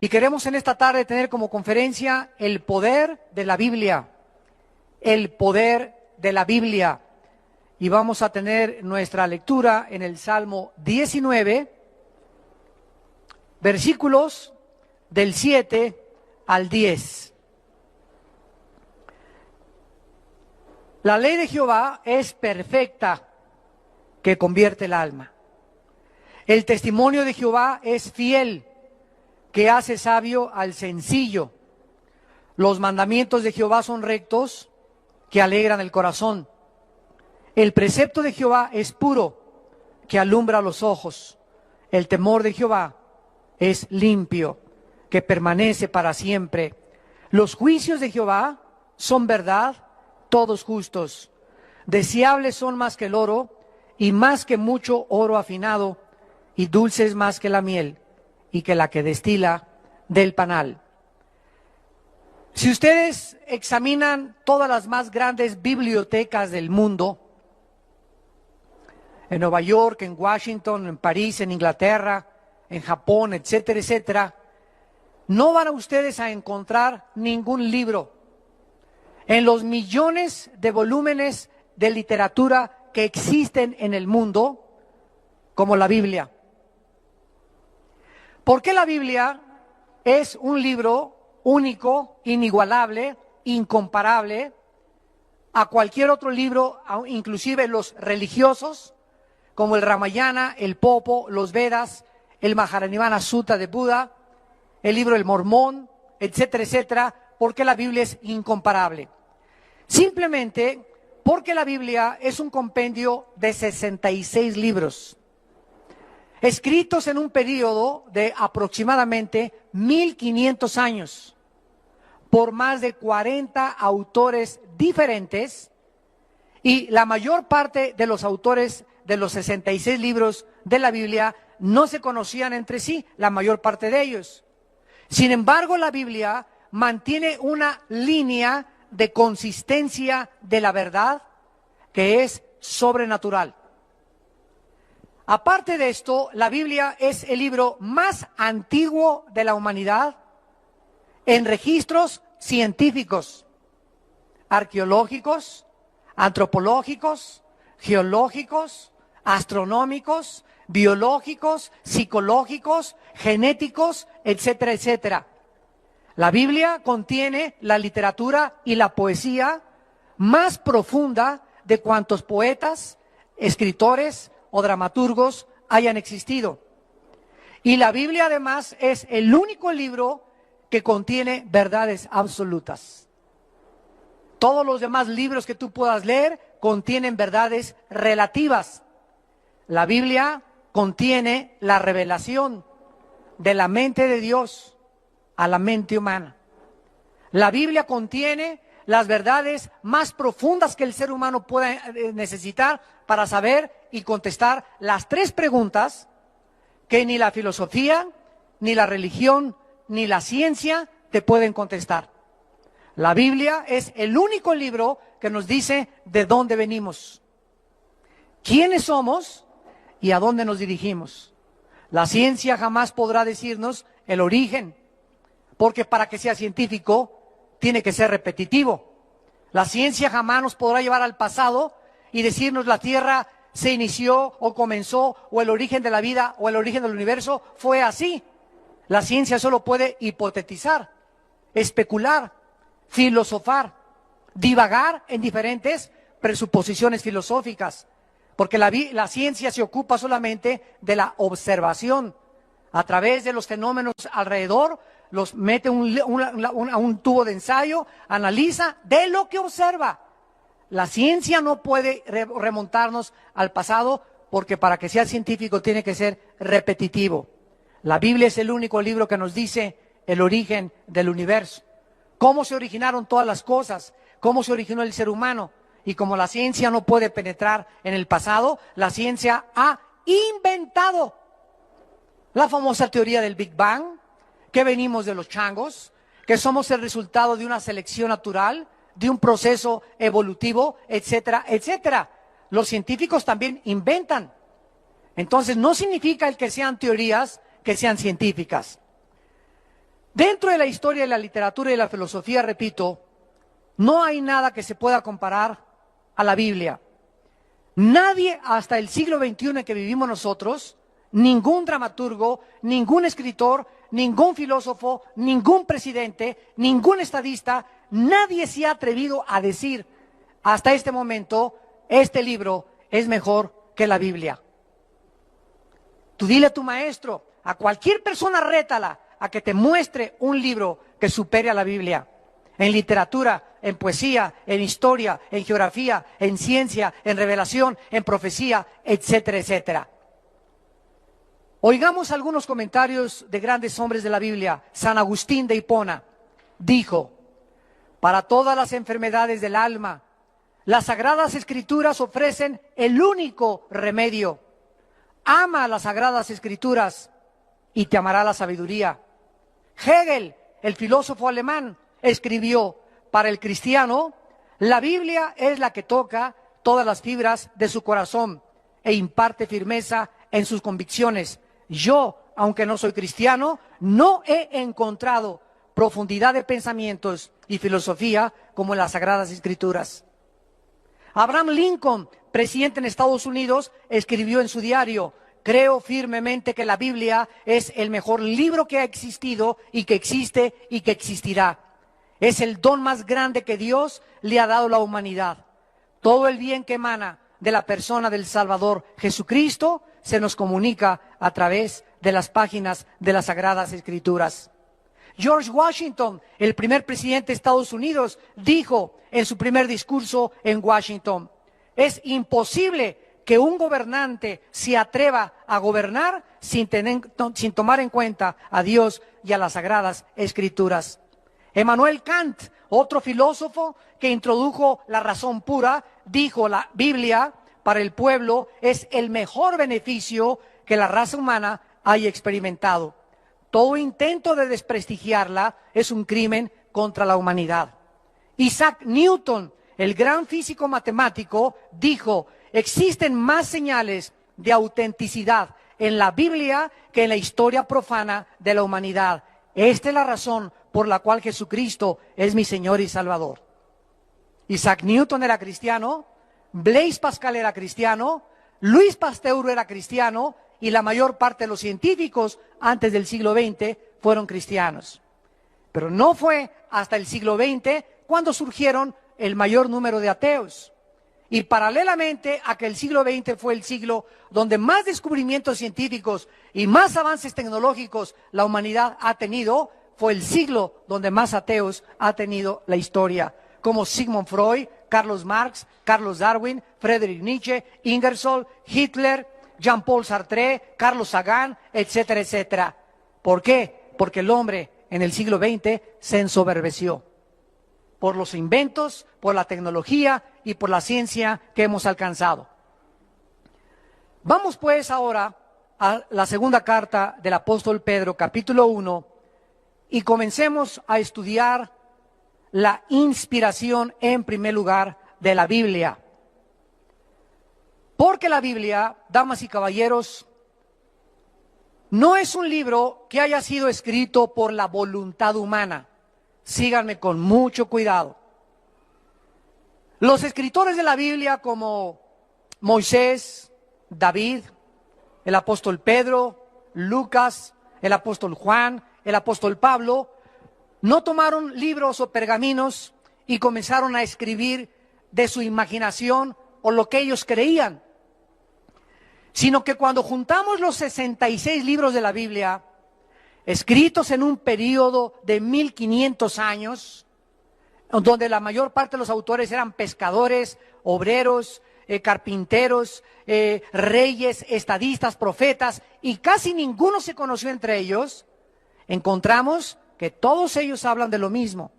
Y queremos en esta tarde tener como conferencia el poder de la Biblia. El poder de la Biblia. Y vamos a tener nuestra lectura en el Salmo 19, versículos del 7 al 10. La ley de Jehová es perfecta, que convierte el alma. El testimonio de Jehová es fiel, que hace sabio al sencillo. Los mandamientos de Jehová son rectos, que alegran el corazón. El precepto de Jehová es puro, que alumbra los ojos. El temor de Jehová es limpio, que permanece para siempre. Los juicios de Jehová son verdad, todos justos. Deseables son más que el oro, y más que mucho oro afinado, y dulces más que la miel, y que la que destila del panal. Si ustedes examinan todas las más grandes bibliotecas del mundo, en Nueva York, en Washington, en París, en Inglaterra, en Japón, etcétera, etcétera, no van a ustedes a encontrar ningún libro en los millones de volúmenes de literatura que existen en el mundo como la Biblia. Porque la Biblia es un libro único, inigualable, incomparable a cualquier otro libro, inclusive los religiosos, como el Ramayana, el Popo, los Vedas, el Mahajanivana Sutta de Buda, el libro del Mormón, etcétera, etcétera, porque la Biblia es incomparable. Simplemente porque la Biblia es un compendio de 66 libros, escritos en un periodo de aproximadamente 1500 años, por más de 40 autores diferentes, y la mayor parte de los autores de los 66 libros de la Biblia no se conocían entre sí, la mayor parte de ellos. Sin embargo, la Biblia mantiene una línea de consistencia de la verdad que es sobrenatural. Aparte de esto, la Biblia es el libro más antiguo de la humanidad en registros científicos, arqueológicos, antropológicos, geológicos, astronómicos, biológicos, psicológicos, genéticos, etcétera, etcétera. La Biblia contiene la literatura y la poesía más profunda de cuantos poetas, escritores o dramaturgos hayan existido. Y la Biblia además es el único libro que contiene verdades absolutas. Todos los demás libros que tú puedas leer contienen verdades relativas. La Biblia contiene la revelación de la mente de Dios a la mente humana. La Biblia contiene las verdades más profundas que el ser humano pueda necesitar para saber y contestar las tres preguntas que ni la filosofía, ni la religión, ni la ciencia te pueden contestar. La Biblia es el único libro que nos dice de dónde venimos, quiénes somos y a dónde nos dirigimos. La ciencia jamás podrá decirnos el origen, porque para que sea científico tiene que ser repetitivo. La ciencia jamás nos podrá llevar al pasado y decirnos la Tierra se inició o comenzó, o el origen de la vida o el origen del universo fue así. La ciencia solo puede hipotetizar, especular, filosofar, divagar en diferentes presuposiciones filosóficas, porque la ciencia se ocupa solamente de la observación. A través de los fenómenos alrededor, los mete a un tubo de ensayo, analiza de lo que observa. La ciencia no puede remontarnos al pasado, porque para que sea científico tiene que ser repetitivo. La Biblia es el único libro que nos dice el origen del universo, cómo se originaron todas las cosas, cómo se originó el ser humano. Y como la ciencia no puede penetrar en el pasado, la ciencia ha inventado la famosa teoría del Big Bang, que venimos de los changos, que somos el resultado de una selección natural, de un proceso evolutivo, etcétera, etcétera. Los científicos también inventan. Entonces no significa el que sean teorías que sean científicas. Dentro de la historia de la literatura y la filosofía, repito, no hay nada que se pueda comparar a la Biblia. Nadie hasta el siglo XXI en que vivimos nosotros, ningún dramaturgo, ningún escritor, ningún filósofo, ningún presidente, ningún estadista, nadie se ha atrevido a decir hasta este momento, este libro es mejor que la Biblia. Tú dile a tu maestro, a cualquier persona rétala a que te muestre un libro que supere a la Biblia. En literatura, en poesía, en historia, en geografía, en ciencia, en revelación, en profecía, etcétera, etcétera. Oigamos algunos comentarios de grandes hombres de la Biblia. San Agustín de Hipona dijo: para todas las enfermedades del alma, las Sagradas Escrituras ofrecen el único remedio. Ama las Sagradas Escrituras y te amará la sabiduría. Hegel, el filósofo alemán, escribió: para el cristiano, la Biblia es la que toca todas las fibras de su corazón e imparte firmeza en sus convicciones. Yo, aunque no soy cristiano, no he encontrado profundidad de pensamientos y filosofía como en las Sagradas Escrituras. Abraham Lincoln, presidente en Estados Unidos, escribió en su diario: creo firmemente que la Biblia es el mejor libro que ha existido y que existe y que existirá. Es el don más grande que Dios le ha dado a la humanidad. Todo el bien que emana de la persona del Salvador Jesucristo se nos comunica a través de las páginas de las Sagradas Escrituras. George Washington, el primer presidente de Estados Unidos, dijo en su primer discurso en Washington: es imposible que un gobernante se atreva a gobernar sin tomar en cuenta a Dios y a las Sagradas Escrituras. Immanuel Kant, otro filósofo que introdujo la razón pura, dijo: la Biblia para el pueblo es el mejor beneficio que la raza humana haya experimentado. Todo intento de desprestigiarla es un crimen contra la humanidad. Isaac Newton, el gran físico matemático, dijo: existen más señales de autenticidad en la Biblia que en la historia profana de la humanidad. Esta es la razón por la cual Jesucristo es mi Señor y Salvador. Isaac Newton era cristiano, Blaise Pascal era cristiano, Luis Pasteur era cristiano, y la mayor parte de los científicos antes del siglo XX fueron cristianos. Pero no fue hasta el siglo XX cuando surgieron el mayor número de ateos. Y paralelamente a que el siglo XX fue el siglo donde más descubrimientos científicos y más avances tecnológicos la humanidad ha tenido, fue el siglo donde más ateos ha tenido la historia, como Sigmund Freud, Carlos Marx, Carlos Darwin, Friedrich Nietzsche, Ingersoll, Hitler, Jean-Paul Sartre, Carlos Sagan, etcétera, etcétera. ¿Por qué? Porque el hombre en el siglo XX se ensoberbeció por los inventos, por la tecnología y por la ciencia que hemos alcanzado. Vamos pues ahora a la segunda carta del apóstol Pedro, capítulo 1, y comencemos a estudiar la inspiración en primer lugar de la Biblia. Porque la Biblia, damas y caballeros, no es un libro que haya sido escrito por la voluntad humana. Síganme con mucho cuidado. Los escritores de la Biblia como Moisés, David, el apóstol Pedro, Lucas, el apóstol Juan, el apóstol Pablo, no tomaron libros o pergaminos y comenzaron a escribir de su imaginación o lo que ellos creían, sino que cuando juntamos los 66 libros de la Biblia, escritos en un periodo de 1500 años, donde la mayor parte de los autores eran pescadores, obreros, carpinteros, reyes, estadistas, profetas, y casi ninguno se conoció entre ellos, encontramos que todos ellos hablan de lo mismo.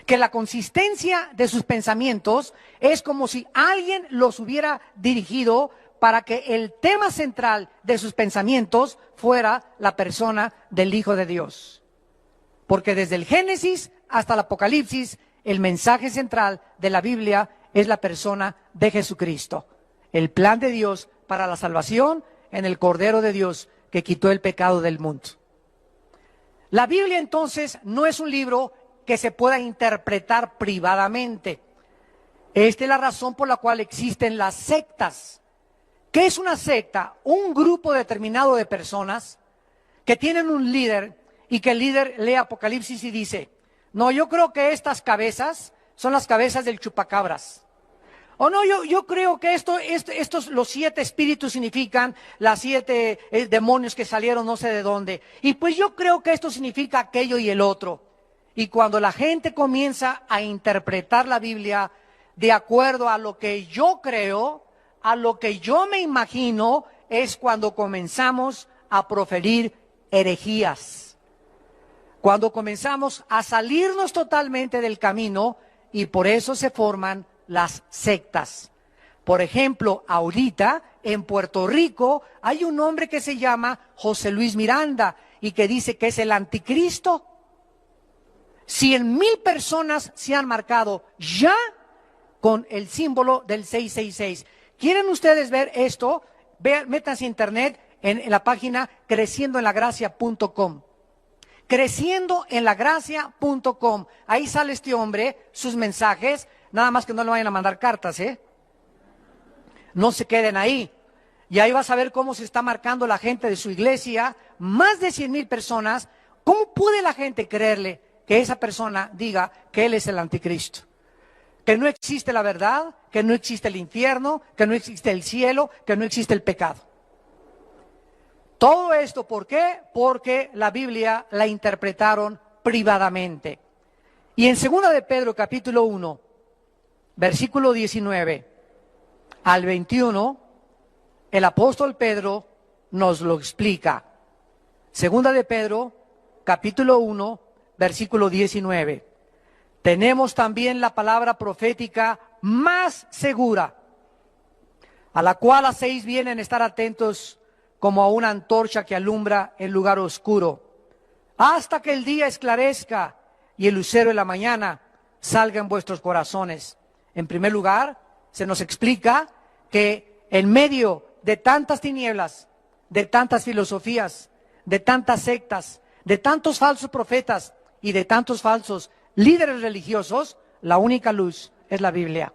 Que la consistencia de sus pensamientos es como si alguien los hubiera dirigido para que el tema central de sus pensamientos fuera la persona del Hijo de Dios. Porque desde el Génesis hasta el Apocalipsis, el mensaje central de la Biblia es la persona de Jesucristo. El plan de Dios para la salvación en el Cordero de Dios que quitó el pecado del mundo. La Biblia entonces no es un libro que se pueda interpretar privadamente. Esta es la razón por la cual existen las sectas. ¿Qué es una secta? Un grupo determinado de personas que tienen un líder y que el líder lee Apocalipsis y dice, no, yo creo que estas cabezas son las cabezas del chupacabras. O no, yo creo que los 7 espíritus significan las 7 demonios que salieron no sé de dónde. Y pues yo creo que esto significa aquello y el otro. Y cuando la gente comienza a interpretar la Biblia de acuerdo a lo que yo creo, a lo que yo me imagino, es cuando comenzamos a proferir herejías. Cuando comenzamos a salirnos totalmente del camino y por eso se forman las sectas. Por ejemplo, ahorita en Puerto Rico hay un hombre que se llama José Luis Miranda y que dice que es el anticristo. 100,000 personas se han marcado ya con el símbolo del 666. ¿Quieren ustedes ver esto? Métanse a internet en la página creciendoenlagracia.com. Creciendoenlagracia.com. Ahí sale este hombre, sus mensajes. Nada más que no le vayan a mandar cartas, No se queden ahí. Y ahí vas a ver cómo se está marcando la gente de su iglesia. Más de 100,000 personas. ¿Cómo puede la gente creerle que esa persona diga que él es el anticristo? Que no existe la verdad, que no existe el infierno, que no existe el cielo, que no existe el pecado. Todo esto, ¿por qué? Porque la Biblia la interpretaron privadamente. Y en 2 de Pedro, capítulo 1, versículo 19 al 21, el apóstol Pedro nos lo explica. 2 de Pedro, capítulo 1, versículo 19. Tenemos también la palabra profética más segura, a la cual hacéis bien en estar atentos como a una antorcha que alumbra en lugar oscuro, hasta que el día esclarezca y el lucero de la mañana salga en vuestros corazones. En primer lugar, se nos explica que en medio de tantas tinieblas, de tantas filosofías, de tantas sectas, de tantos falsos profetas y de tantos falsos líderes religiosos, la única luz es la Biblia.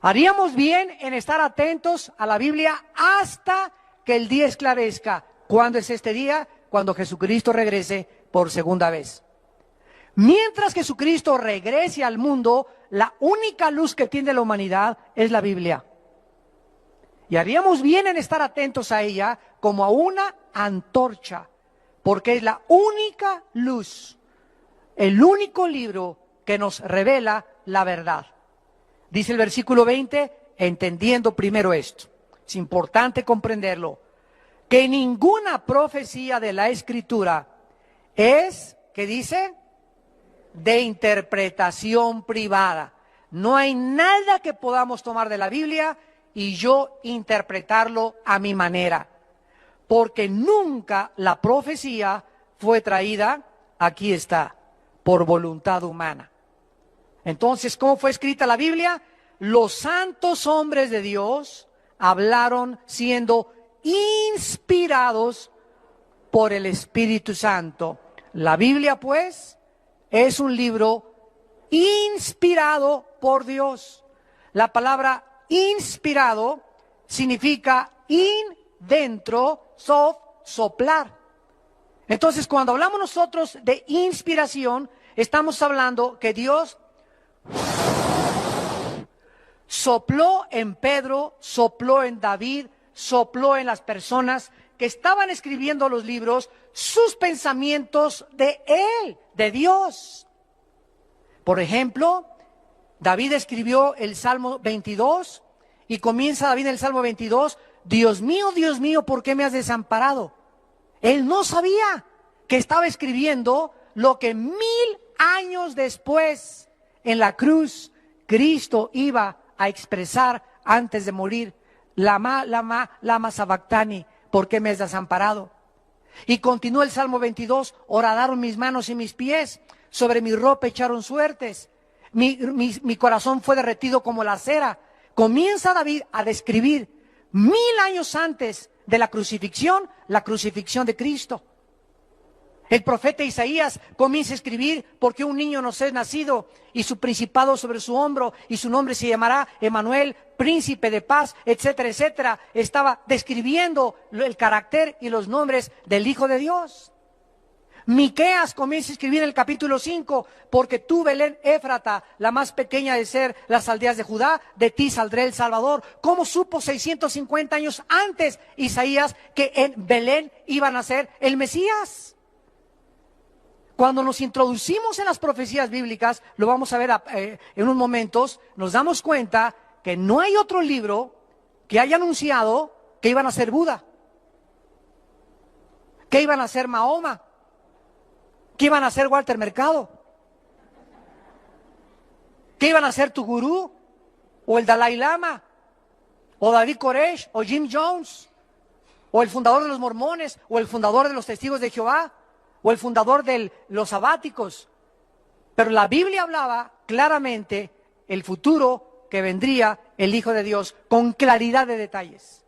Haríamos bien en estar atentos a la Biblia hasta que el día esclarezca. ¿Cuándo es este día? Cuando Jesucristo regrese por segunda vez. Mientras Jesucristo regrese al mundo, la única luz que tiene la humanidad es la Biblia. Y haríamos bien en estar atentos a ella como a una antorcha, porque es la única luz, el único libro que nos revela la verdad. Dice el versículo 20, entendiendo primero esto, es importante comprenderlo, que ninguna profecía de la Escritura es, ¿qué dice? De interpretación privada. No hay nada que podamos tomar de la Biblia y yo interpretarlo a mi manera, porque nunca la profecía fue traída, aquí está, por voluntad humana. Entonces, ¿cómo fue escrita la Biblia? Los santos hombres de Dios hablaron siendo inspirados por el Espíritu Santo. La Biblia, pues, es un libro inspirado por Dios. La palabra inspirado significa dentro, soplar. Entonces, cuando hablamos nosotros de inspiración, estamos hablando que Dios sopló en Pedro, sopló en David, sopló en las personas que estaban escribiendo los libros, sus pensamientos de Él, de Dios. Por ejemplo, David escribió el Salmo 22 y comienza David en el Salmo 22, Dios mío, ¿por qué me has desamparado? Él no sabía que estaba escribiendo lo que 1000 años después en la cruz Cristo iba a expresar antes de morir. Lama sabactani, ¿por qué me has desamparado? Y continúa el Salmo 22, horadaron mis manos y mis pies, sobre mi ropa echaron suertes, mi corazón fue derretido como la cera. Comienza David a describir 1000 años antes de la crucifixión de Cristo. El profeta Isaías comienza a escribir: porque un niño nos es nacido y su principado sobre su hombro y su nombre se llamará Emmanuel, príncipe de paz, etcétera, etcétera. Estaba describiendo el carácter y los nombres del Hijo de Dios. Miqueas comienza a escribir en el capítulo 5: porque tú, Belén Éfrata, la más pequeña de ser las aldeas de Judá, de ti saldrá el Salvador. ¿Cómo supo 650 años antes Isaías que en Belén iba a nacer el Mesías? Cuando nos introducimos en las profecías bíblicas, lo vamos a ver en unos momentos, nos damos cuenta que no hay otro libro que haya anunciado que iban a ser Buda, que iban a ser Mahoma, que iban a ser Walter Mercado, que iban a ser tu gurú, o el Dalai Lama, o David Koresh, o Jim Jones, o el fundador de los mormones, o el fundador de los testigos de Jehová, o el fundador de los sabáticos. Pero la Biblia hablaba claramente el futuro que vendría el Hijo de Dios, con claridad de detalles.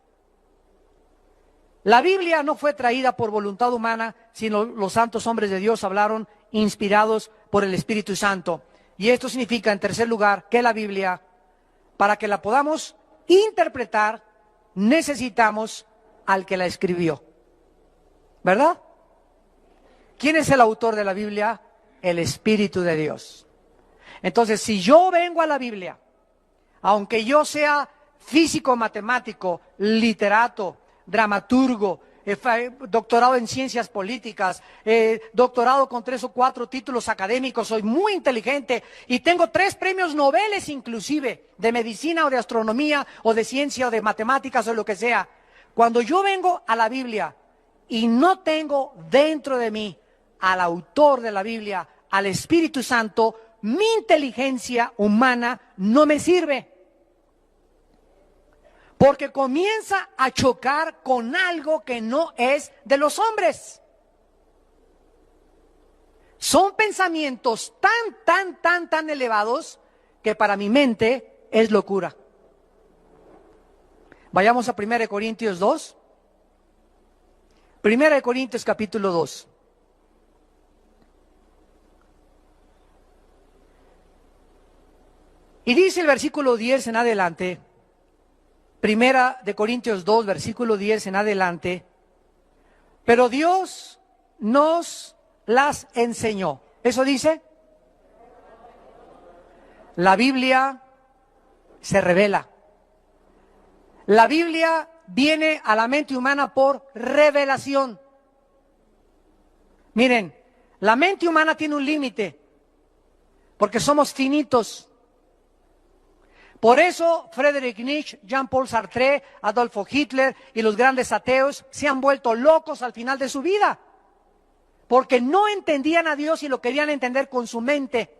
La Biblia no fue traída por voluntad humana, sino los santos hombres de Dios hablaron inspirados por el Espíritu Santo. Y esto significa, en tercer lugar, que la Biblia, para que la podamos interpretar, necesitamos al que la escribió. ¿Verdad? ¿Quién es el autor de la Biblia? El Espíritu de Dios. Entonces, si yo vengo a la Biblia, aunque yo sea físico, matemático, literato, dramaturgo, doctorado en ciencias políticas, doctorado con 3 o 4 títulos académicos, soy muy inteligente y tengo 3 premios Nobel inclusive, de medicina o de astronomía o de ciencia o de matemáticas o lo que sea. Cuando yo vengo a la Biblia y no tengo dentro de mí al autor de la Biblia, al Espíritu Santo, mi inteligencia humana no me sirve. Porque comienza a chocar con algo que no es de los hombres. Son pensamientos tan elevados que para mi mente es locura. Vayamos a 1 Corintios 2. 1 Corintios capítulo 2. Y dice el versículo 10 en adelante, 1 Corintios 2, versículo 10 en adelante: pero Dios nos las enseñó. ¿Eso dice? La Biblia se revela. La Biblia viene a la mente humana por revelación. Miren, la mente humana tiene un límite, porque somos finitos. Por eso Friedrich Nietzsche, Jean-Paul Sartre, Adolfo Hitler y los grandes ateos se han vuelto locos al final de su vida, porque no entendían a Dios y lo querían entender con su mente.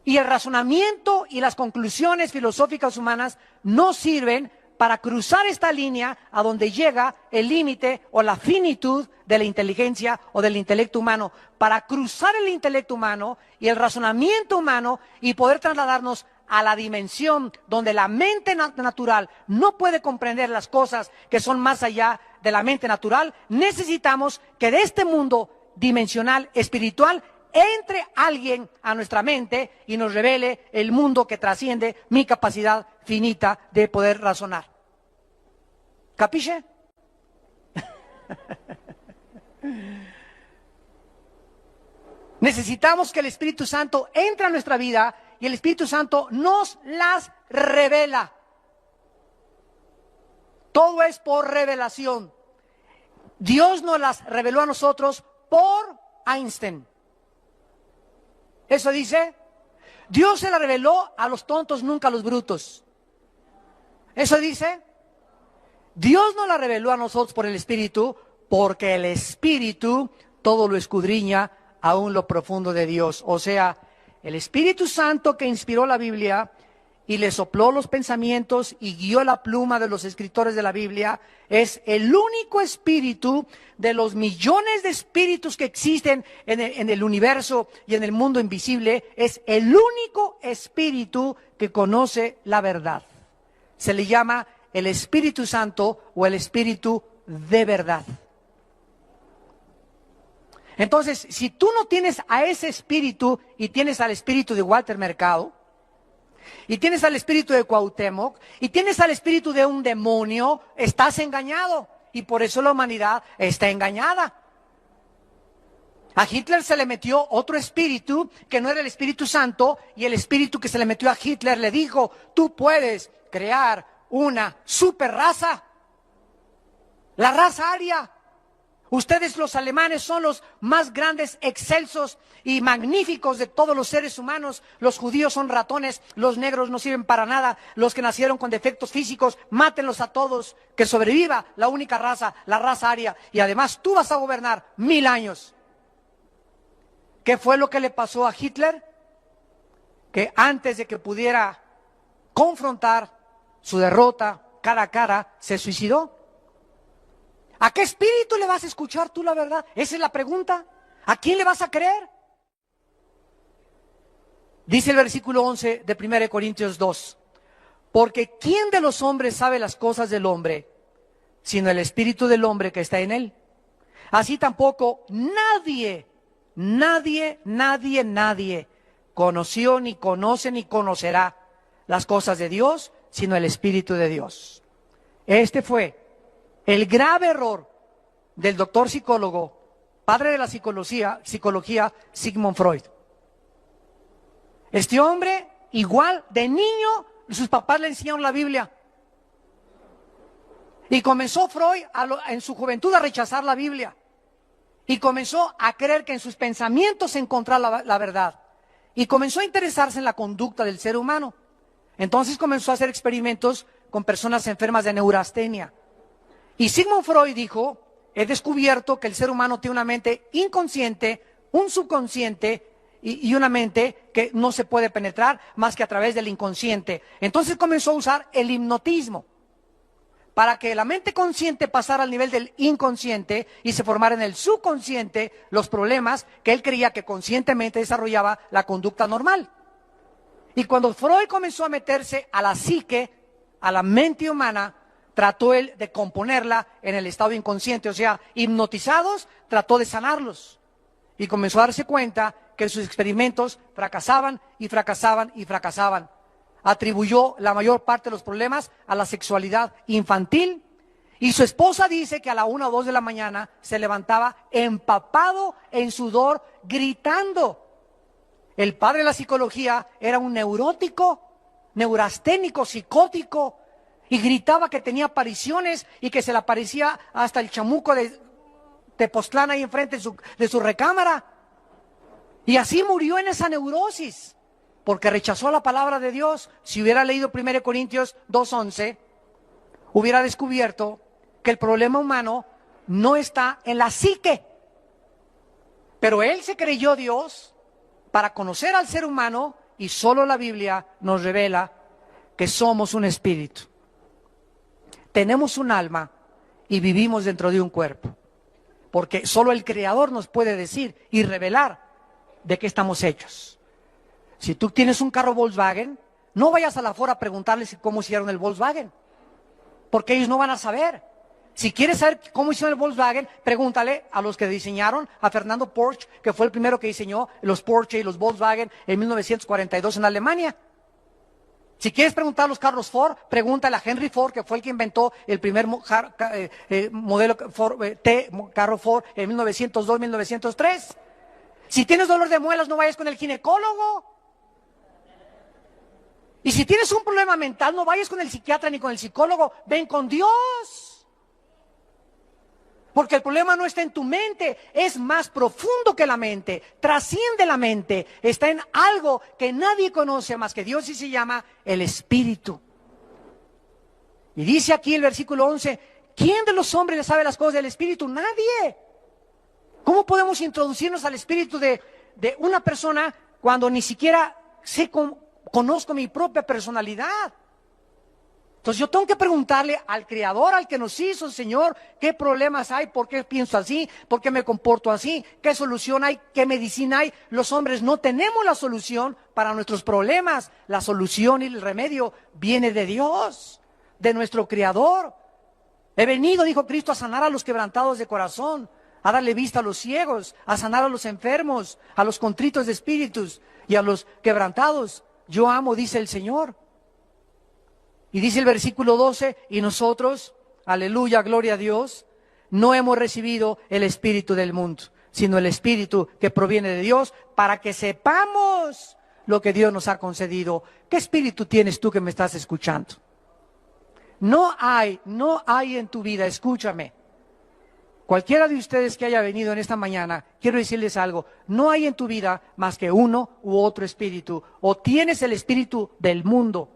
Y el razonamiento y las conclusiones filosóficas humanas no sirven para cruzar esta línea a donde llega el límite o la finitud de la inteligencia o del intelecto humano. Para cruzar el intelecto humano y el razonamiento humano y poder trasladarnos a la dimensión donde la mente natural no puede comprender las cosas que son más allá de la mente natural, necesitamos que de este mundo dimensional, espiritual, entre alguien a nuestra mente y nos revele el mundo que trasciende mi capacidad finita de poder razonar. ¿Capisce? Necesitamos que el Espíritu Santo entre a nuestra vida y el Espíritu Santo nos las revela. Todo es por revelación. Dios nos las reveló a nosotros por Einstein. ¿Eso dice? Dios se la reveló a los tontos, nunca a los brutos. ¿Eso dice? Dios nos la reveló a nosotros por el Espíritu, porque el Espíritu todo lo escudriña aún lo profundo de Dios. O sea, el Espíritu Santo que inspiró la Biblia y le sopló los pensamientos y guió la pluma de los escritores de la Biblia, es el único espíritu de los millones de espíritus que existen en el universo y en el mundo invisible, es el único espíritu que conoce la verdad. Se le llama el Espíritu Santo o el Espíritu de verdad. Entonces, si tú no tienes a ese espíritu y tienes al espíritu de Walter Mercado, y tienes al espíritu de Cuauhtémoc, y tienes al espíritu de un demonio, estás engañado. Y por eso la humanidad está engañada. A Hitler se le metió otro espíritu que no era el Espíritu Santo, y el espíritu que se le metió a Hitler le dijo: tú puedes crear una super raza, la raza aria. Ustedes los alemanes son los más grandes, excelsos y magníficos de todos los seres humanos. Los judíos son ratones, los negros no sirven para nada, los que nacieron con defectos físicos, mátenlos a todos, que sobreviva la única raza, la raza aria. Y además tú vas a gobernar 1000 años. ¿Qué fue lo que le pasó a Hitler? Que antes de que pudiera confrontar su derrota cara a cara, se suicidó. ¿A qué espíritu le vas a escuchar tú la verdad? Esa es la pregunta. ¿A quién le vas a creer? Dice el versículo 11 de 1 Corintios 2. Porque ¿quién de los hombres sabe las cosas del hombre, sino el espíritu del hombre que está en él? Así tampoco nadie conoció, ni conoce, ni conocerá las cosas de Dios, sino el Espíritu de Dios. Este fue el grave error del doctor psicólogo, padre de la psicología, Sigmund Freud. Este hombre, igual de niño, sus papás le enseñaron la Biblia. Y comenzó Freud en su juventud a rechazar la Biblia. Y comenzó a creer que en sus pensamientos se encontraba la verdad. Y comenzó a interesarse en la conducta del ser humano. Entonces comenzó a hacer experimentos con personas enfermas de neurastenia. Y Sigmund Freud dijo: he descubierto que el ser humano tiene una mente inconsciente, un subconsciente y una mente que no se puede penetrar más que a través del inconsciente. Entonces comenzó a usar el hipnotismo para que la mente consciente pasara al nivel del inconsciente y se formara en el subconsciente los problemas que él creía que conscientemente desarrollaba la conducta normal. Y cuando Freud comenzó a meterse a la psique, a la mente humana, trató él de componerla en el estado inconsciente, o sea, hipnotizados, trató de sanarlos. Y comenzó a darse cuenta que sus experimentos fracasaban y fracasaban y fracasaban. Atribuyó la mayor parte de los problemas a la sexualidad infantil, y su esposa dice que a la 1 o 2 de la mañana se levantaba empapado en sudor, gritando. El padre de la psicología era un neurótico, neurasténico, psicótico, y gritaba que tenía apariciones y que se le aparecía hasta el chamuco de Tepoztlán ahí enfrente de su recámara. Y así murió en esa neurosis, porque rechazó la palabra de Dios. Si hubiera leído 1 Corintios 2:11, hubiera descubierto que el problema humano no está en la psique. Pero él se creyó Dios para conocer al ser humano, y solo la Biblia nos revela que somos un espíritu. Tenemos un alma y vivimos dentro de un cuerpo, porque solo el Creador nos puede decir y revelar de qué estamos hechos. Si tú tienes un carro Volkswagen, no vayas a la Ford a preguntarles cómo hicieron el Volkswagen, porque ellos no van a saber. Si quieres saber cómo hicieron el Volkswagen, pregúntale a los que diseñaron, a Fernando Porsche, que fue el primero que diseñó los Porsche y los Volkswagen en 1942 en Alemania. Si quieres preguntar a los carros Ford, pregúntale a Henry Ford, que fue el que inventó el primer modelo carro Ford en 1902-1903. Si tienes dolor de muelas, no vayas con el ginecólogo. Y si tienes un problema mental, no vayas con el psiquiatra ni con el psicólogo, ven con Dios. Porque el problema no está en tu mente, es más profundo que la mente, trasciende la mente, está en algo que nadie conoce más que Dios, y se llama el Espíritu. Y dice aquí el versículo 11, ¿quién de los hombres le sabe las cosas del Espíritu? Nadie. ¿Cómo podemos introducirnos al Espíritu de una persona cuando ni siquiera conozco mi propia personalidad? Entonces yo tengo que preguntarle al Creador, al que nos hizo, Señor, ¿qué problemas hay? ¿Por qué pienso así? ¿Por qué me comporto así? ¿Qué solución hay? ¿Qué medicina hay? Los hombres no tenemos la solución para nuestros problemas. La solución y el remedio viene de Dios, de nuestro Creador. He venido, dijo Cristo, a sanar a los quebrantados de corazón, a darle vista a los ciegos, a sanar a los enfermos, a los contritos de espíritus y a los quebrantados. Yo amo, dice el Señor. Y dice el versículo 12, y nosotros, aleluya, gloria a Dios, no hemos recibido el espíritu del mundo, sino el espíritu que proviene de Dios, para que sepamos lo que Dios nos ha concedido. ¿Qué espíritu tienes tú que me estás escuchando? No hay en tu vida, escúchame. Cualquiera de ustedes que haya venido en esta mañana, quiero decirles algo, no hay en tu vida más que uno u otro espíritu. O tienes el espíritu del mundo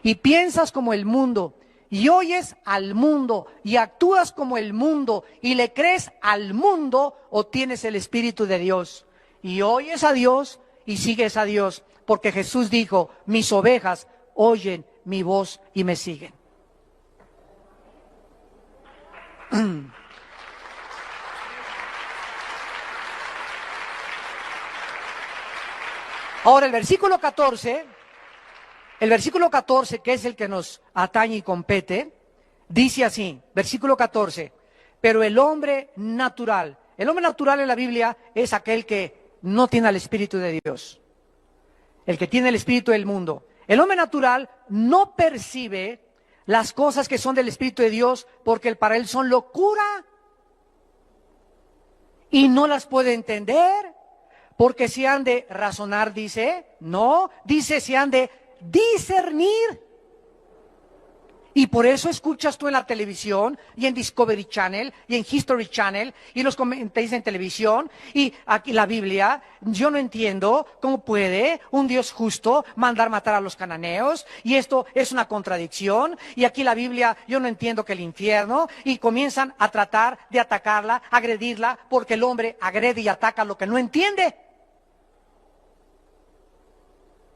y piensas como el mundo y oyes al mundo y actúas como el mundo y le crees al mundo, o tienes el espíritu de Dios y oyes a Dios y sigues a Dios, porque Jesús dijo, mis ovejas oyen mi voz y me siguen. Ahora el versículo 14, que es el que nos atañe y compete, dice así, versículo 14, pero el hombre natural en la Biblia es aquel que no tiene el Espíritu de Dios, el que tiene el espíritu del mundo. El hombre natural no percibe las cosas que son del Espíritu de Dios, porque para él son locura y no las puede entender. Porque si han de razonar, dice, no, dice si han de discernir. Y por eso escuchas tú en la televisión y en Discovery Channel y en History Channel y los comentarios en televisión y aquí la Biblia. Yo no entiendo cómo puede un Dios justo mandar matar a los cananeos, y esto es una contradicción. Y aquí la Biblia, yo no entiendo que el infierno, y comienzan a tratar de atacarla, agredirla, porque el hombre agrede y ataca lo que no entiende.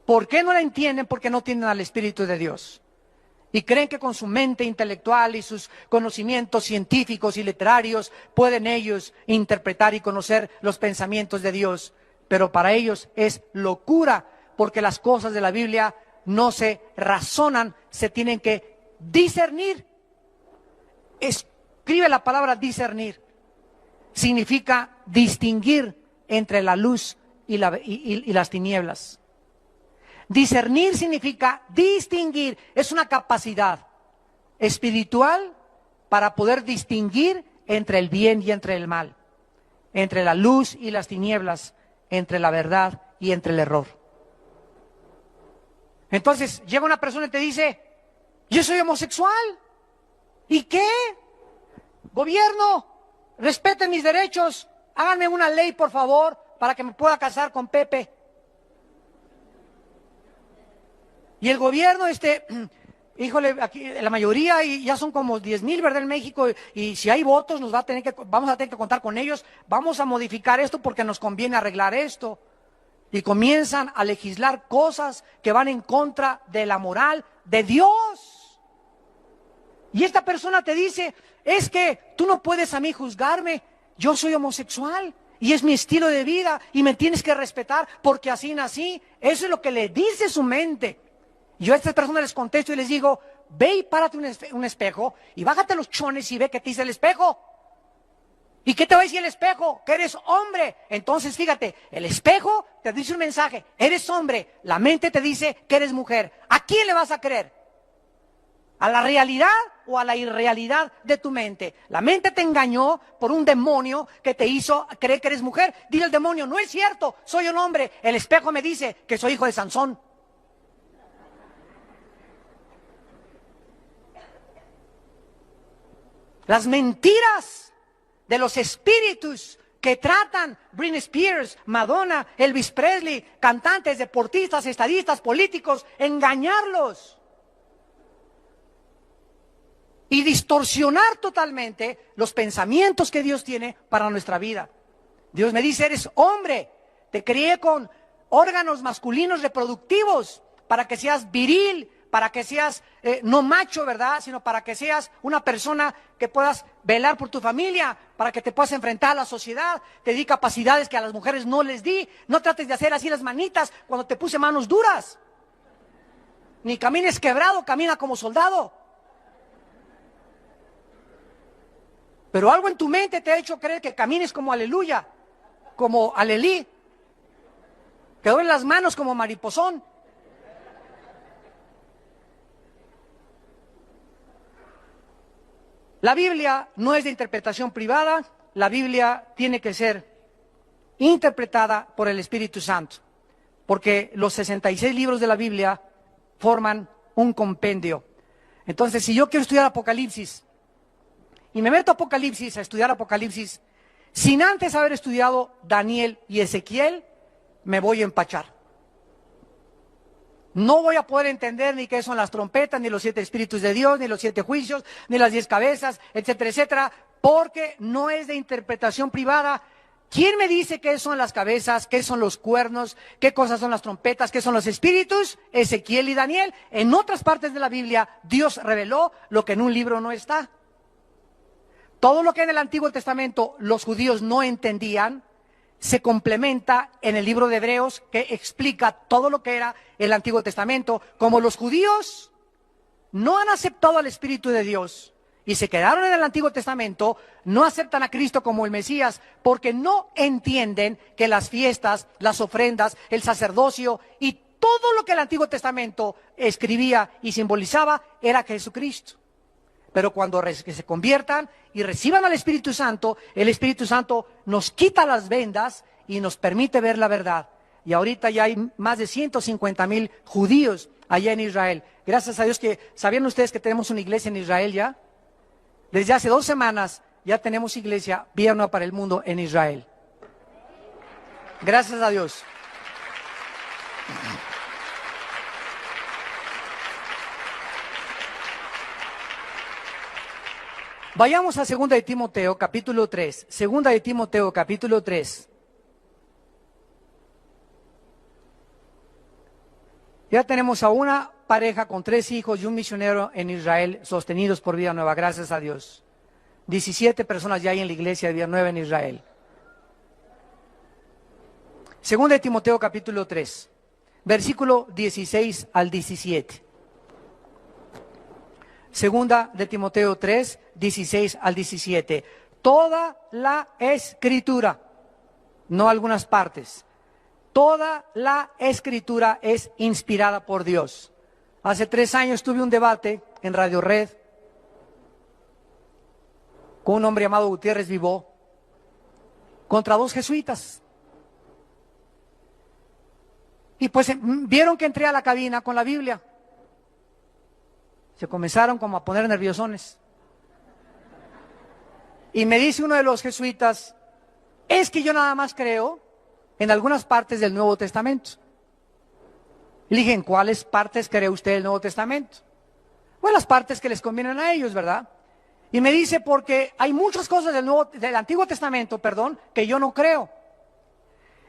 ¿Por qué no la entienden? Porque no tienen al Espíritu de Dios. Y creen que con su mente intelectual y sus conocimientos científicos y literarios pueden ellos interpretar y conocer los pensamientos de Dios. Pero para ellos es locura, porque las cosas de la Biblia no se razonan, se tienen que discernir. Escribe la palabra discernir. Significa distinguir entre la luz y las tinieblas. Discernir significa distinguir, es una capacidad espiritual para poder distinguir entre el bien y entre el mal, entre la luz y las tinieblas, entre la verdad y entre el error. Entonces llega una persona y te dice, yo soy homosexual. ¿Y qué? Gobierno, respeten mis derechos, háganme una ley por favor para que me pueda casar con Pepe. Y el gobierno, híjole, aquí la mayoría, y ya son como 10,000, ¿verdad? En México, y si hay votos, vamos a tener que contar con ellos, vamos a modificar esto porque nos conviene arreglar esto. Y comienzan a legislar cosas que van en contra de la moral de Dios. Y esta persona te dice, es que tú no puedes a mí juzgarme, yo soy homosexual. Y es mi estilo de vida, y me tienes que respetar porque así nací. Eso es lo que le dice su mente. Yo a estas personas les contesto y les digo, ve y párate un espejo y bájate los chones y ve qué te dice el espejo. ¿Y qué te va a decir el espejo? Que eres hombre. Entonces fíjate, el espejo te dice un mensaje, eres hombre. La mente te dice que eres mujer. ¿A quién le vas a creer? ¿A la realidad o a la irrealidad de tu mente? La mente te engañó por un demonio que te hizo creer que eres mujer. Dile al demonio, no es cierto, soy un hombre. El espejo me dice que soy hijo de Sansón. Las mentiras de los espíritus que tratan Britney Spears, Madonna, Elvis Presley, cantantes, deportistas, estadistas, políticos, engañarlos y distorsionar totalmente los pensamientos que Dios tiene para nuestra vida. Dios me dice, eres hombre, te crié con órganos masculinos reproductivos para que seas viril, para que seas no macho, ¿verdad? Sino para que seas una persona que puedas velar por tu familia, para que te puedas enfrentar a la sociedad. Te di capacidades que a las mujeres no les di. No trates de hacer así las manitas cuando te puse manos duras. Ni camines quebrado, camina como soldado. Pero algo en tu mente te ha hecho creer que camines como Aleluya, como Alelí, que doblen las manos como mariposón. La Biblia no es de interpretación privada, la Biblia tiene que ser interpretada por el Espíritu Santo, porque los 66 libros de la Biblia forman un compendio. Entonces, si yo quiero estudiar Apocalipsis, y me meto a Apocalipsis, a estudiar Apocalipsis, sin antes haber estudiado Daniel y Ezequiel, me voy a empachar. No voy a poder entender ni qué son las trompetas, ni los 7 espíritus de Dios, ni los 7 juicios, ni las 10 cabezas, etcétera, etcétera, porque no es de interpretación privada. ¿Quién me dice qué son las cabezas, qué son los cuernos, qué cosas son las trompetas, qué son los espíritus? Ezequiel y Daniel. En otras partes de la Biblia, Dios reveló lo que en un libro no está. Todo lo que en el Antiguo Testamento los judíos no entendían, se complementa en el libro de Hebreos, que explica todo lo que era el Antiguo Testamento. Como los judíos no han aceptado al Espíritu de Dios y se quedaron en el Antiguo Testamento, no aceptan a Cristo como el Mesías, porque no entienden que las fiestas, las ofrendas, el sacerdocio y todo lo que el Antiguo Testamento escribía y simbolizaba era Jesucristo. Pero cuando se conviertan y reciban al Espíritu Santo, el Espíritu Santo nos quita las vendas y nos permite ver la verdad. Y ahorita ya hay más de 150,000 judíos allá en Israel. Gracias a Dios que, ¿sabían ustedes que tenemos una iglesia en Israel ya? Desde hace 2 semanas ya tenemos iglesia Vía Nueva para el Mundo en Israel. Gracias a Dios. Vayamos a 2 de Timoteo, capítulo 3. 2 de Timoteo, capítulo 3. Ya tenemos a una pareja con 3 hijos y un misionero en Israel sostenidos por Vida Nueva, gracias a Dios. 17 personas ya hay en la iglesia de Vida Nueva en Israel. 2 de Timoteo, capítulo 3, versículo 16 al 17. Segunda de Timoteo 3, 16 al 17. Toda la Escritura, no algunas partes, toda la Escritura es inspirada por Dios. Hace 3 años tuve un debate en Radio Red con un hombre llamado Gutiérrez Vivó contra 2 jesuitas. Y pues vieron que entré a la cabina con la Biblia. Se comenzaron como a poner nerviosones. Y me dice uno de los jesuitas, es que yo nada más creo en algunas partes del Nuevo Testamento. Le dije, ¿en cuáles partes cree usted del Nuevo Testamento? Bueno, las partes que les convienen a ellos, ¿verdad? Y me dice, porque hay muchas cosas del Antiguo Testamento, que yo no creo.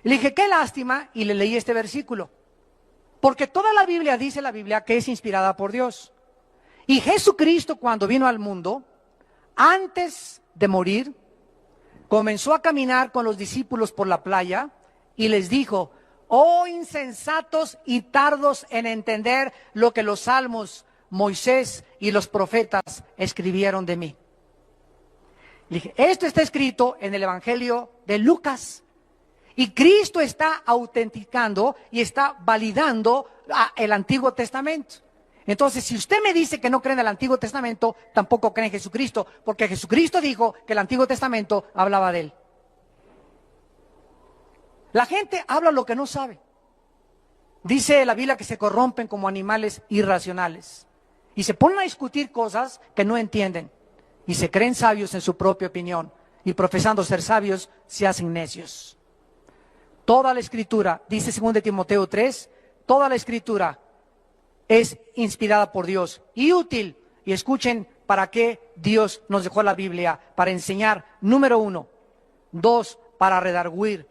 Le dije, qué lástima, y le leí este versículo. Porque toda la Biblia, dice la Biblia, que es inspirada por Dios. Y Jesucristo, cuando vino al mundo, antes de morir, comenzó a caminar con los discípulos por la playa y les dijo, oh insensatos y tardos en entender lo que los salmos, Moisés y los profetas escribieron de mí. Le dije, esto está escrito en el Evangelio de Lucas. Y Cristo está autenticando y está validando el Antiguo Testamento. Entonces, si usted me dice que no cree en el Antiguo Testamento, tampoco cree en Jesucristo, porque Jesucristo dijo que el Antiguo Testamento hablaba de él. La gente habla lo que no sabe. Dice la Biblia que se corrompen como animales irracionales y se ponen a discutir cosas que no entienden y se creen sabios en su propia opinión y profesando ser sabios se hacen necios. Toda la Escritura, dice 2 Timoteo 3, toda la Escritura es inspirada por Dios y útil. Y escuchen para qué Dios nos dejó la Biblia: para enseñar, número 1, 2, para redarguir,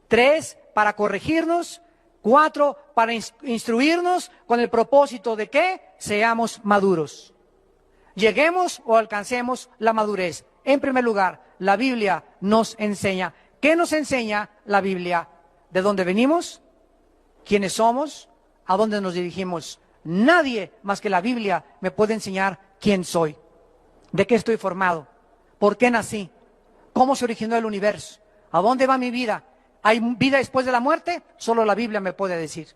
3, para corregirnos, 4, para instruirnos con el propósito de que seamos maduros. Lleguemos o alcancemos la madurez. En primer lugar, la Biblia nos enseña. ¿Qué nos enseña la Biblia? ¿De dónde venimos? ¿Quiénes somos? ¿A dónde nos dirigimos? Nadie más que la Biblia me puede enseñar quién soy, de qué estoy formado, ¿Por qué nací? ¿Cómo se originó el universo? ¿A dónde va mi vida? ¿Hay vida después de la muerte? Solo la Biblia me puede decir.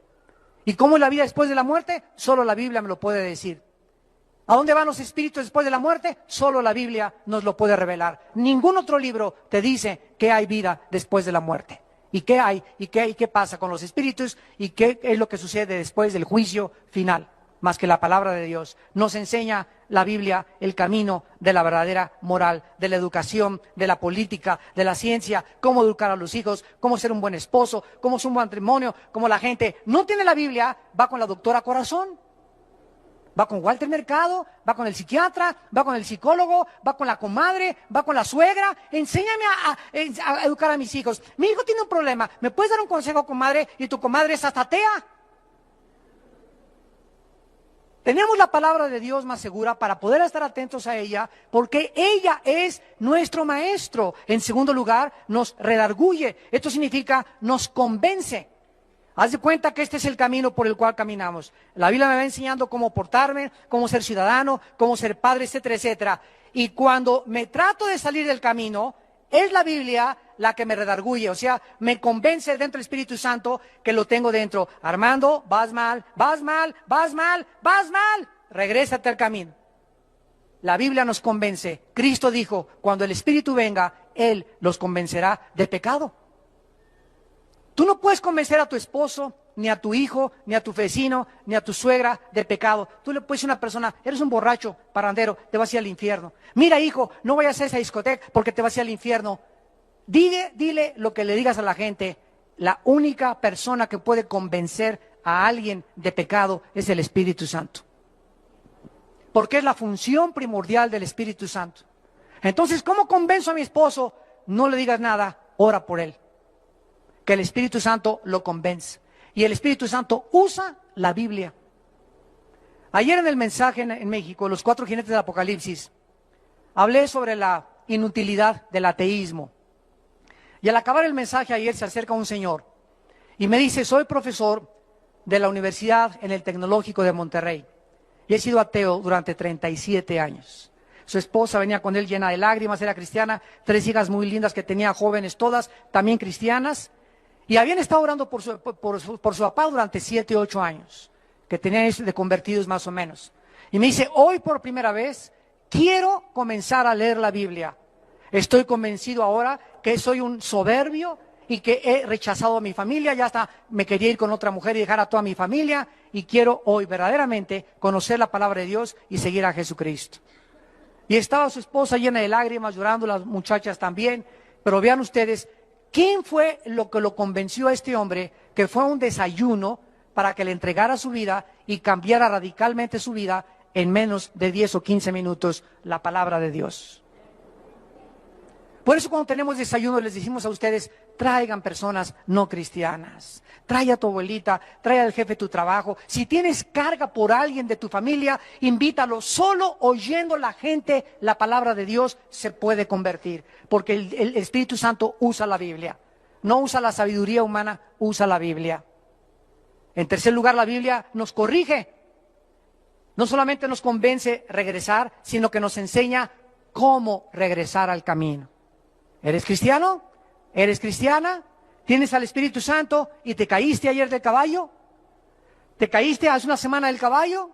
¿Y cómo es la vida después de la muerte? Solo la Biblia me lo puede decir. ¿A dónde van los espíritus después de la muerte? Solo la Biblia nos lo puede revelar. Ningún otro libro te dice que hay vida después de la muerte. ¿Y qué hay? ¿Y qué pasa con los espíritus? ¿Y qué es lo que sucede después del juicio final? Más que la palabra de Dios. Nos enseña la Biblia el camino de la verdadera moral, de la educación, de la política, de la ciencia, cómo educar a los hijos, cómo ser un buen esposo, cómo ser un buen matrimonio, cómo la gente no tiene la Biblia, va con la doctora Corazón. Va con Walter Mercado, va con el psiquiatra, va con el psicólogo, va con la comadre, va con la suegra. Enséñame a educar a mis hijos. Mi hijo tiene un problema. ¿Me puedes dar un consejo, comadre? Y tu comadre es hasta atea. Tenemos la palabra de Dios más segura para poder estar atentos a ella, porque ella es nuestro maestro. En segundo lugar, nos redarguye. Esto significa nos convence. Haz de cuenta que este es el camino por el cual caminamos. La Biblia me va enseñando cómo portarme, cómo ser ciudadano, cómo ser padre, etcétera, etcétera. Y cuando me trato de salir del camino, es la Biblia la que me redarguye, o sea, me convence dentro del Espíritu Santo que lo tengo dentro. Armando, vas mal, vas mal, vas mal, vas mal. Regrésate al camino. La Biblia nos convence. Cristo dijo, cuando el Espíritu venga, Él los convencerá de pecado. Tú no puedes convencer a tu esposo, ni a tu hijo, ni a tu vecino, ni a tu suegra de pecado. Tú le puedes decir a una persona, eres un borracho, parrandero, te vas a ir al infierno. Mira, hijo, no vayas a esa discoteca porque te vas a ir al infierno. Dile lo que le digas a la gente. La única persona que puede convencer a alguien de pecado es el Espíritu Santo. Porque es la función primordial del Espíritu Santo. Entonces, ¿cómo convenzo a mi esposo? No le digas nada, ora por él. Que el Espíritu Santo lo convence. Y el Espíritu Santo usa la Biblia. Ayer en el mensaje en México, los 4 jinetes del Apocalipsis, hablé sobre la inutilidad del ateísmo. Y al acabar el mensaje ayer se acerca un señor y me dice, soy profesor de la universidad en el Tecnológico de Monterrey. Y he sido ateo durante 37 años. Su esposa venía con él llena de lágrimas, era cristiana, 3 hijas muy lindas que tenía, jóvenes todas, también cristianas. Y habían estado orando por su papá durante 7, 8 años, que tenían de convertidos más o menos. Y me dice, hoy por primera vez quiero comenzar a leer la Biblia. Estoy convencido ahora que soy un soberbio y que he rechazado a mi familia, ya hasta me quería ir con otra mujer y dejar a toda mi familia, y quiero hoy verdaderamente conocer la palabra de Dios y seguir a Jesucristo. Y estaba su esposa llena de lágrimas, llorando, las muchachas también, pero vean ustedes, ¿quién fue lo que lo convenció a este hombre que fue a un desayuno para que le entregara su vida y cambiara radicalmente su vida en menos de 10 o 15 minutos la palabra de Dios? Por eso cuando tenemos desayuno les decimos a ustedes, traigan personas no cristianas. Trae a tu abuelita, trae al jefe de tu trabajo. Si tienes carga por alguien de tu familia, invítalo. Solo oyendo la gente la palabra de Dios se puede convertir. Porque el Espíritu Santo usa la Biblia. No usa la sabiduría humana, usa la Biblia. En tercer lugar, la Biblia nos corrige. No solamente nos convence regresar, sino que nos enseña cómo regresar al camino. ¿Eres cristiano? ¿Eres cristiana? ¿Tienes al Espíritu Santo y te caíste ayer del caballo? ¿Te caíste hace una semana del caballo?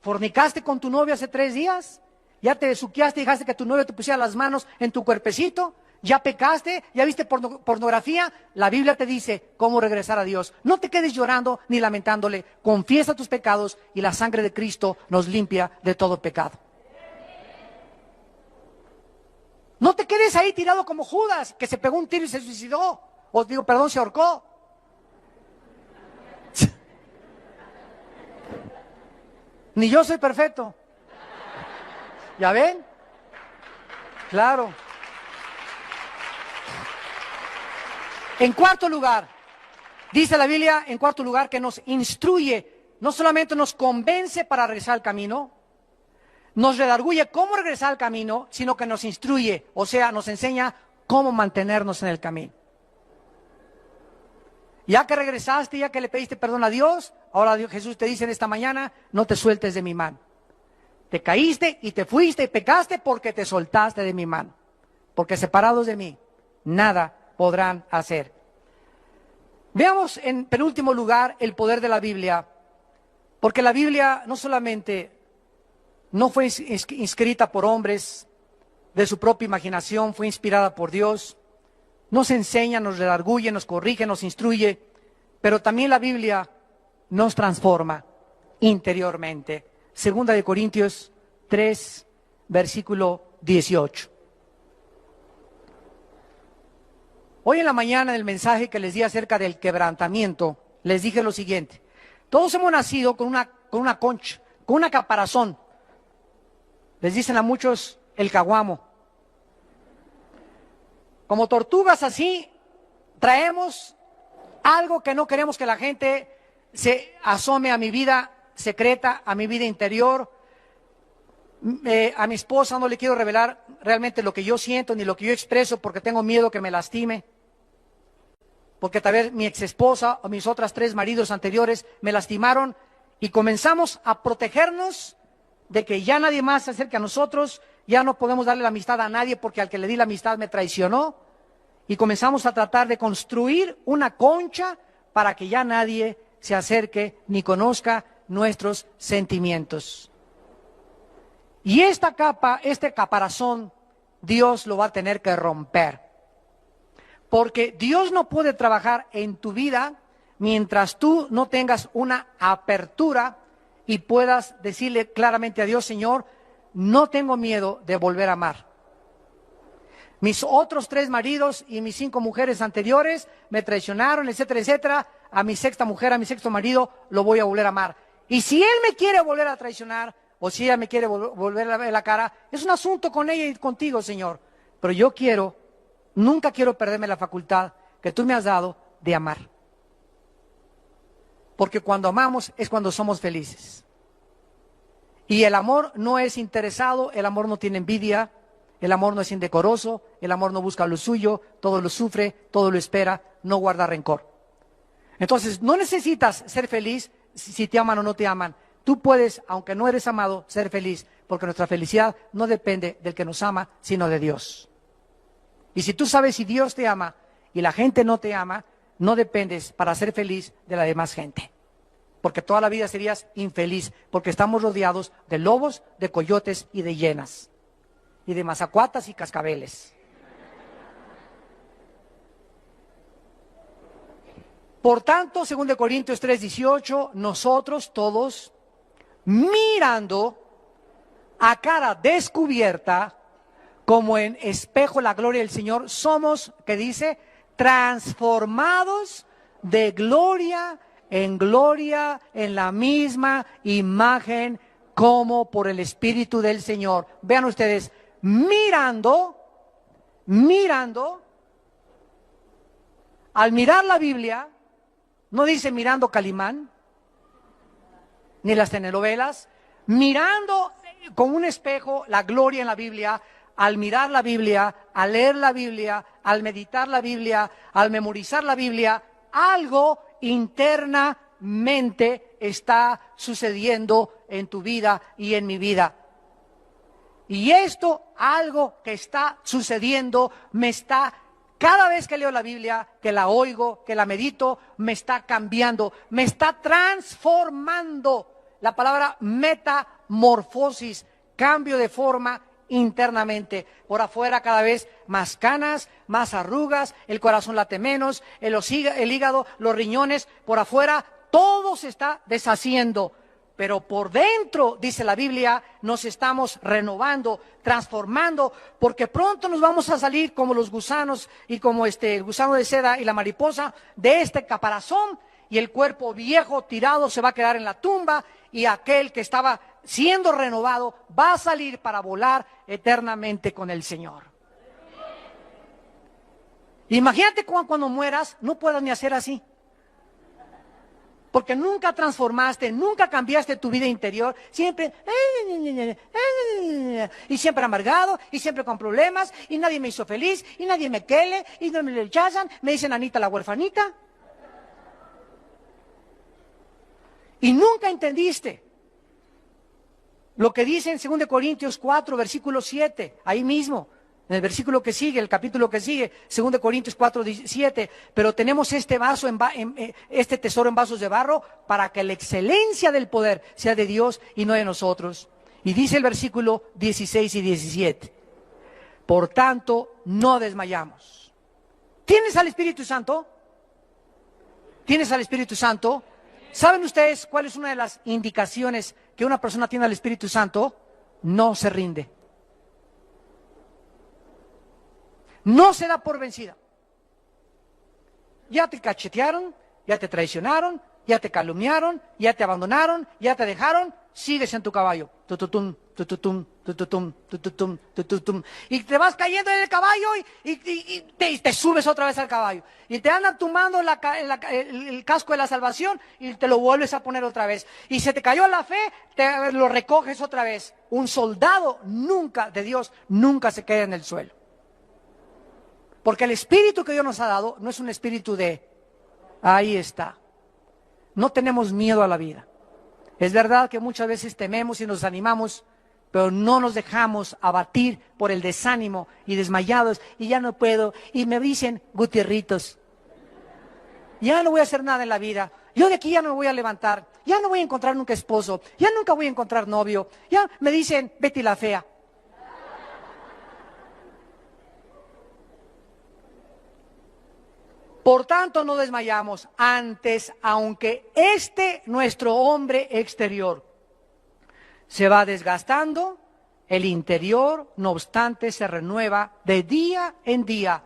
¿Fornicaste con tu novio hace 3 días? ¿Ya te besuqueaste y dejaste que tu novio te pusiera las manos en tu cuerpecito? ¿Ya pecaste? ¿Ya viste pornografía? La Biblia te dice cómo regresar a Dios. No te quedes llorando ni lamentándole. Confiesa tus pecados y la sangre de Cristo nos limpia de todo pecado. No te quedes ahí tirado como Judas, que se pegó un tiro y se suicidó. Se ahorcó. Ni yo soy perfecto. ¿Ya ven? Claro. En cuarto lugar, dice la Biblia, en cuarto lugar, que nos instruye, no solamente nos convence para regresar al camino, nos redarguye cómo regresar al camino, sino que nos instruye, o sea, nos enseña cómo mantenernos en el camino. Ya que regresaste, ya que le pediste perdón a Dios, ahora Jesús te dice en esta mañana, no te sueltes de mi mano. Te caíste y te fuiste y pecaste porque te soltaste de mi mano. porque separados de mí, nada podrán hacer. Veamos en penúltimo lugar el poder de la Biblia, porque la Biblia no solamente no fue inscrita por hombres de su propia imaginación, fue inspirada por Dios, nos enseña, nos redarguye, nos corrige, nos instruye, pero también la Biblia nos transforma interiormente. Segunda de Corintios 3, versículo 18. Hoy en la mañana, en el mensaje que les di acerca del quebrantamiento, les dije lo siguiente: todos hemos nacido con una concha, con una caparazón. Les dicen a muchos el caguamo. Como tortugas así, traemos algo que no queremos que la gente se asome a mi vida secreta, a mi vida interior. A mi esposa no le quiero revelar realmente lo que yo siento ni lo que yo expreso porque tengo miedo que me lastime. Porque tal vez mi exesposa o mis otras 3 maridos anteriores me lastimaron y comenzamos a protegernos de que ya nadie más se acerque a nosotros, ya no podemos darle la amistad a nadie porque al que le di la amistad me traicionó, y comenzamos a tratar de construir una concha para que ya nadie se acerque ni conozca nuestros sentimientos. Y esta capa, este caparazón, Dios lo va a tener que romper. Porque Dios no puede trabajar en tu vida mientras tú no tengas una apertura y puedas decirle claramente a Dios: Señor, no tengo miedo de volver a amar. Mis otros 3 maridos y mis 5 mujeres anteriores me traicionaron, etcétera, etcétera. A mi 6ª mujer, a mi 6º marido, lo voy a volver a amar. Y si él me quiere volver a traicionar, o si ella me quiere volver a ver la cara, es un asunto con ella y contigo, Señor. Pero yo nunca quiero perderme la facultad que tú me has dado de amar. Porque cuando amamos es cuando somos felices. Y el amor no es interesado, el amor no tiene envidia, el amor no es indecoroso, el amor no busca lo suyo, todo lo sufre, todo lo espera, no guarda rencor. Entonces, no necesitas ser feliz si te aman o no te aman. Tú puedes, aunque no eres amado, ser feliz, porque nuestra felicidad no depende del que nos ama, sino de Dios. Y si tú sabes si Dios te ama y la gente no te ama, no dependes para ser feliz de la demás gente. Porque toda la vida serías infeliz, porque estamos rodeados de lobos, de coyotes y de hienas. Y de mazacuatas y cascabeles. Por tanto, según de Corintios 3:18, nosotros todos, mirando a cara descubierta, como en espejo la gloria del Señor, somos, ¿qué dice? Transformados de gloria en la misma imagen como por el Espíritu del Señor. Vean ustedes, mirando, al mirar la Biblia, no dice mirando Calimán, ni las telenovelas, mirando con un espejo la gloria en la Biblia. Al mirar la Biblia, al leer la Biblia, al meditar la Biblia, al memorizar la Biblia, algo internamente está sucediendo en tu vida y en mi vida. Y esto, algo que está sucediendo, cada vez que leo la Biblia, que la oigo, que la medito, me está cambiando, me está transformando. La palabra metamorfosis, cambio de forma internamente. Por afuera cada vez más canas, más arrugas, el corazón late menos, el hígado, los riñones, por afuera todo se está deshaciendo. Pero por dentro, dice la Biblia, nos estamos renovando, transformando, porque pronto nos vamos a salir como los gusanos y como el gusano de seda y la mariposa de este caparazón, y el cuerpo viejo tirado se va a quedar en la tumba, y aquel que estaba siendo renovado va a salir para volar eternamente con el Señor. Imagínate cuando mueras no puedas ni hacer así. Porque nunca transformaste, nunca cambiaste tu vida interior, siempre, y siempre amargado, y siempre con problemas, y nadie me hizo feliz, y nadie me quiere, y no me rechazan, me dicen Anita la huerfanita. Y nunca entendiste lo que dice en 2 Corintios 4, versículo 7, ahí mismo. En el versículo que sigue, el capítulo que sigue, 2 Corintios 4:17, pero tenemos este tesoro en vasos de barro para que la excelencia del poder sea de Dios y no de nosotros. Y dice el versículo 16 y 17, por tanto, no desmayamos. ¿Tienes al Espíritu Santo? ¿Tienes al Espíritu Santo? ¿Saben ustedes cuál es una de las indicaciones que una persona tiene al Espíritu Santo? No se rinde. No se da por vencida. Ya te cachetearon, ya te traicionaron, ya te calumniaron, ya te abandonaron, ya te dejaron, sigues en tu caballo. Tututum, tututum, tututum, tututum, tututum. Y te vas cayendo en el caballo y te subes otra vez al caballo. Y te andan tumbando el casco de la salvación y te lo vuelves a poner otra vez. Y se te cayó la fe, lo recoges otra vez. Un soldado nunca, de Dios, nunca se queda en el suelo. Porque el espíritu que Dios nos ha dado no es un espíritu ahí está. No tenemos miedo a la vida. Es verdad que muchas veces tememos y nos animamos, pero no nos dejamos abatir por el desánimo y desmayados, y ya no puedo, y me dicen Gutierritos, ya no voy a hacer nada en la vida, yo de aquí ya no me voy a levantar, ya no voy a encontrar nunca esposo, ya nunca voy a encontrar novio, ya me dicen Betty la fea. Por tanto, no desmayamos. Antes, aunque nuestro hombre exterior se va desgastando, el interior, no obstante, se renueva de día en día,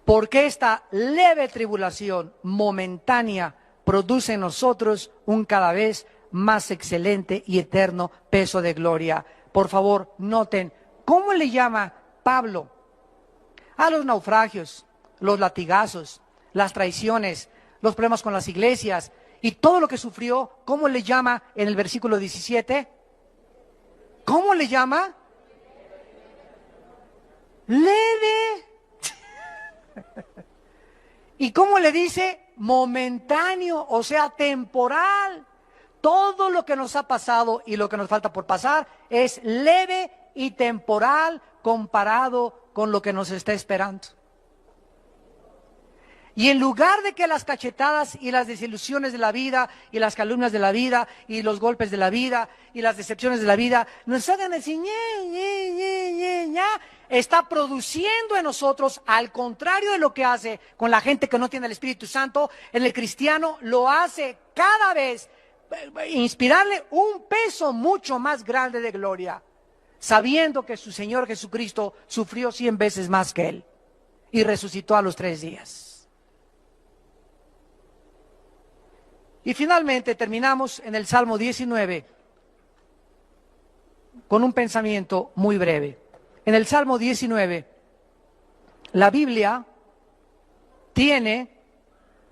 porque esta leve tribulación momentánea produce en nosotros un cada vez más excelente y eterno peso de gloria. Por favor, noten, ¿cómo le llama Pablo a los naufragios, los latigazos, las traiciones, los problemas con las iglesias y todo lo que sufrió? ¿Cómo le llama en el versículo 17? ¿Cómo le llama? Leve. ¿Y cómo le dice? Momentáneo, o sea, temporal. Todo lo que nos ha pasado y lo que nos falta por pasar es leve y temporal comparado con lo que nos está esperando. Y en lugar de que las cachetadas y las desilusiones de la vida y las calumnias de la vida y los golpes de la vida y las decepciones de la vida nos hagan así, está produciendo en nosotros, al contrario de lo que hace con la gente que no tiene el Espíritu Santo, en el cristiano lo hace cada vez inspirarle un peso mucho más grande de gloria, sabiendo que su Señor Jesucristo sufrió 100 veces más que él y resucitó a los 3 días. Y finalmente terminamos en el Salmo 19 con un pensamiento muy breve. En el Salmo 19, la Biblia tiene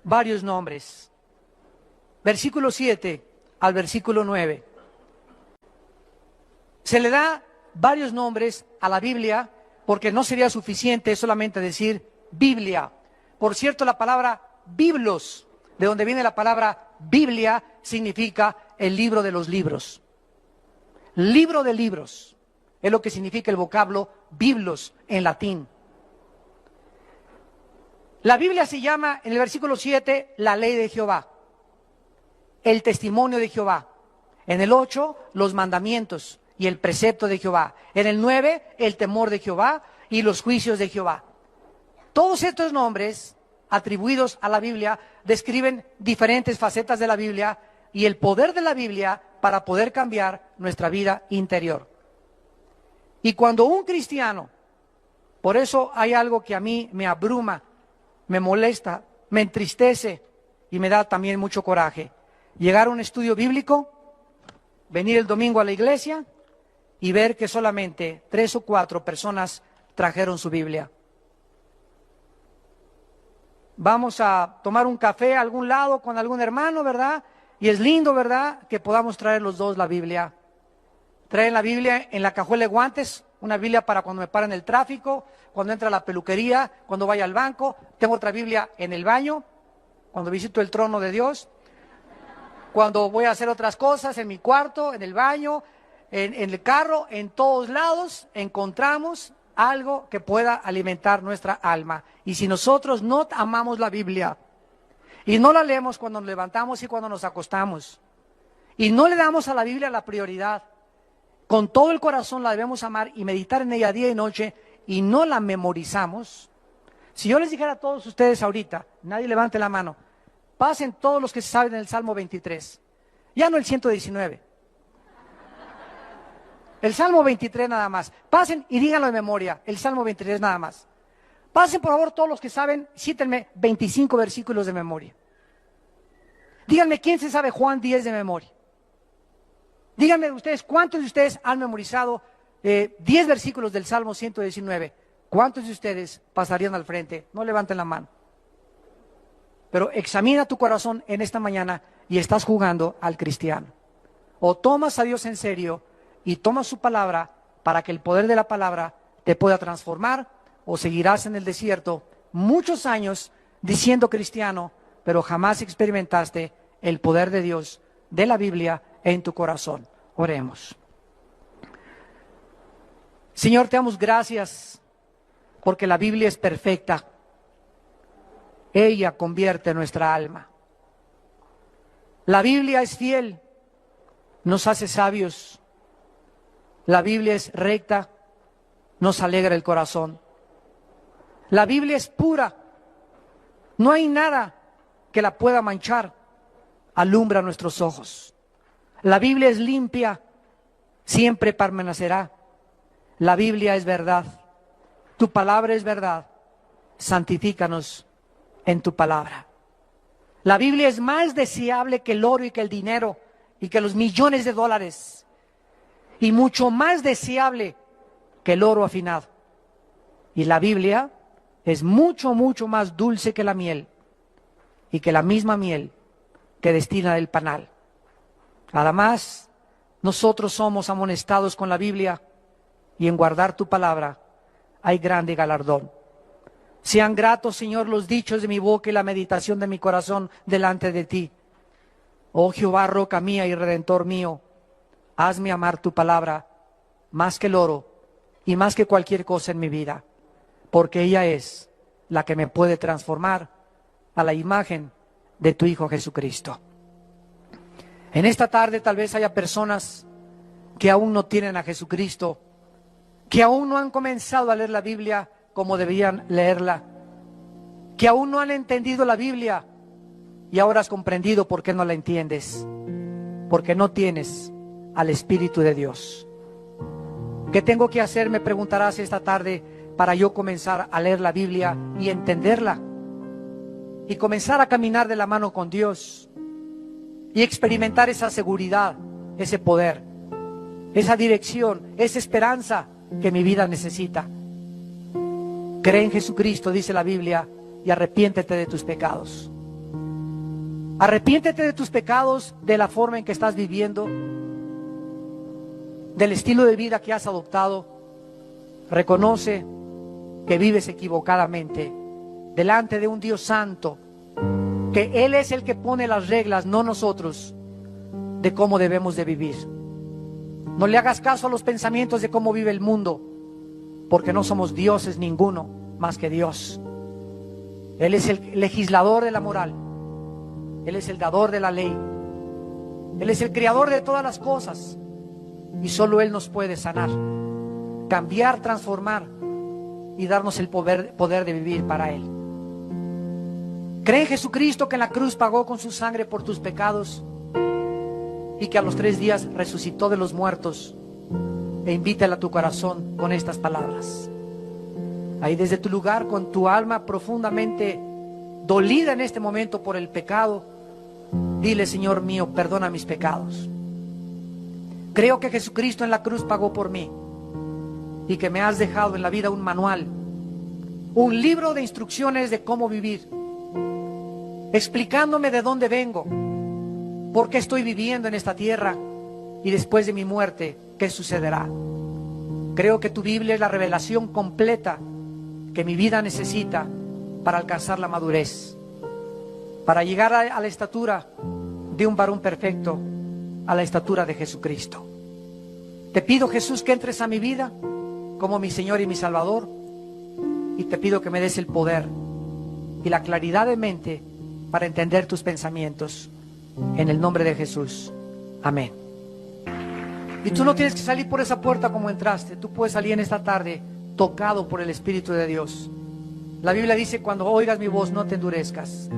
varios nombres. Versículo 7 al versículo 9. Se le da varios nombres a la Biblia porque no sería suficiente solamente decir Biblia. Por cierto, la palabra biblos, de donde viene la palabra Biblia, significa el libro de los libros. Libro de libros es lo que significa el vocablo biblos en latín. La Biblia se llama, en el versículo 7, la ley de Jehová, el testimonio de Jehová. En el 8, los mandamientos y el precepto de Jehová. En el 9, el temor de Jehová y los juicios de Jehová. Todos estos nombres atribuidos a la Biblia describen diferentes facetas de la Biblia y el poder de la Biblia para poder cambiar nuestra vida interior. Y cuando un cristiano, por eso hay algo que a mí me abruma, me molesta, me entristece y me da también mucho coraje, llegar a un estudio bíblico, venir el domingo a la iglesia y ver que solamente 3 o 4 personas trajeron su Biblia. Vamos a tomar un café a algún lado con algún hermano, ¿verdad? Y es lindo, ¿verdad?, que podamos traer los dos la Biblia. Traen la Biblia en la cajuela de guantes, una Biblia para cuando me paran el tráfico, cuando entra a la peluquería, cuando vaya al banco. Tengo otra Biblia en el baño, cuando visito el trono de Dios, cuando voy a hacer otras cosas, en mi cuarto, en el baño, en el carro, en todos lados encontramos algo que pueda alimentar nuestra alma. Y si nosotros no amamos la Biblia y no la leemos cuando nos levantamos y cuando nos acostamos, y no le damos a la Biblia la prioridad, con todo el corazón la debemos amar y meditar en ella día y noche, y no la memorizamos. Si yo les dijera a todos ustedes ahorita, nadie levante la mano, pasen todos los que se saben el Salmo 23, ya no el 119, el Salmo 23 nada más, pasen y díganlo de memoria, el Salmo 23 nada más. Pasen por favor todos los que saben, cítenme 25 versículos de memoria. Díganme quién se sabe Juan 10 de memoria. Díganme ustedes, ¿cuántos de ustedes han memorizado 10 versículos del Salmo 119? ¿Cuántos de ustedes pasarían al frente? No levanten la mano. Pero examina tu corazón en esta mañana y estás jugando al cristiano. O tomas a Dios en serio y tomas su palabra para que el poder de la palabra te pueda transformar, o seguirás en el desierto muchos años diciendo cristiano, pero jamás experimentaste el poder de Dios, de la Biblia, en tu corazón. Oremos. Señor, te damos gracias porque la Biblia es perfecta. Ella convierte nuestra alma. La Biblia es fiel, nos hace sabios. La Biblia es recta, nos alegra el corazón. La Biblia es pura, no hay nada que la pueda manchar, alumbra nuestros ojos. La Biblia es limpia, siempre permanecerá. La Biblia es verdad, tu palabra es verdad, santifícanos en tu palabra. La Biblia es más deseable que el oro y que el dinero y que los millones de dólares, y mucho más deseable que el oro afinado. Y la Biblia es mucho, mucho más dulce que la miel, y que la misma miel que destila del panal. Además, nosotros somos amonestados con la Biblia, y en guardar tu palabra hay grande galardón. Sean gratos, Señor, los dichos de mi boca y la meditación de mi corazón delante de ti. Oh Jehová, roca mía y redentor mío, hazme amar tu palabra más que el oro y más que cualquier cosa en mi vida, porque ella es la que me puede transformar a la imagen de tu Hijo Jesucristo. En esta tarde tal vez haya personas que aún no tienen a Jesucristo, que aún no han comenzado a leer la Biblia como deberían leerla, que aún no han entendido la Biblia y ahora has comprendido por qué no la entiendes, porque no tienes al Espíritu de Dios. ¿Qué tengo que hacer? Me preguntarás esta tarde para yo comenzar a leer la Biblia y entenderla y comenzar a caminar de la mano con Dios y experimentar esa seguridad, ese poder, esa dirección, esa esperanza que mi vida necesita. Cree en Jesucristo, dice la Biblia, y arrepiéntete de tus pecados. Arrepiéntete de tus pecados, de la forma en que estás viviendo, del estilo de vida que has adoptado. Reconoce que vives equivocadamente delante de un Dios santo, que Él es el que pone las reglas, no nosotros, de cómo debemos de vivir. No le hagas caso a los pensamientos de cómo vive el mundo, porque no somos dioses ninguno más que Dios. Él es el legislador de la moral, Él es el dador de la ley, Él es el creador de todas las cosas, y solo Él nos puede sanar, cambiar, transformar y darnos el poder de vivir para Él. Cree en Jesucristo, que en la cruz pagó con su sangre por tus pecados y que a los 3 días resucitó de los muertos, e invítala a tu corazón con estas palabras. Ahí desde tu lugar, con tu alma profundamente dolida en este momento por el pecado, dile: Señor mío, perdona mis pecados. Creo que Jesucristo en la cruz pagó por mí y que me has dejado en la vida un manual, un libro de instrucciones de cómo vivir, explicándome de dónde vengo, por qué estoy viviendo en esta tierra y después de mi muerte, qué sucederá. Creo que tu Biblia es la revelación completa que mi vida necesita para alcanzar la madurez, para llegar a la estatura de un varón perfecto, a la estatura de Jesucristo. Te pido, Jesús, que entres a mi vida como mi Señor y mi Salvador. Y te pido que me des el poder y la claridad de mente para entender tus pensamientos. En el nombre de Jesús. Amén. Y tú no tienes que salir por esa puerta como entraste. Tú puedes salir en esta tarde tocado por el Espíritu de Dios. La Biblia dice: cuando oigas mi voz, no te endurezcas.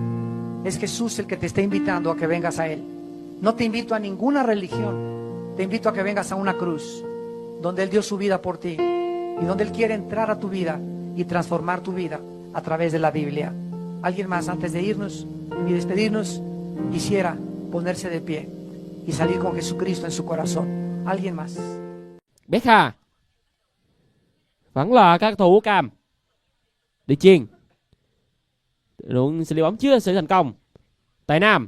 Es Jesús el que te está invitando a que vengas a Él. No te invito a ninguna religión. Te invito a que vengas a una cruz donde Él dio su vida por ti y donde Él quiere entrar a tu vida y transformar tu vida a través de la Biblia. Alguien más, antes de irnos y despedirnos, quisiera ponerse de pie y salir con Jesucristo en su corazón. Alguien más. Becca vẫn là các cầu thủ cam đi chiên. Đội xử lý bóng chưa sự thành công. Tài Nam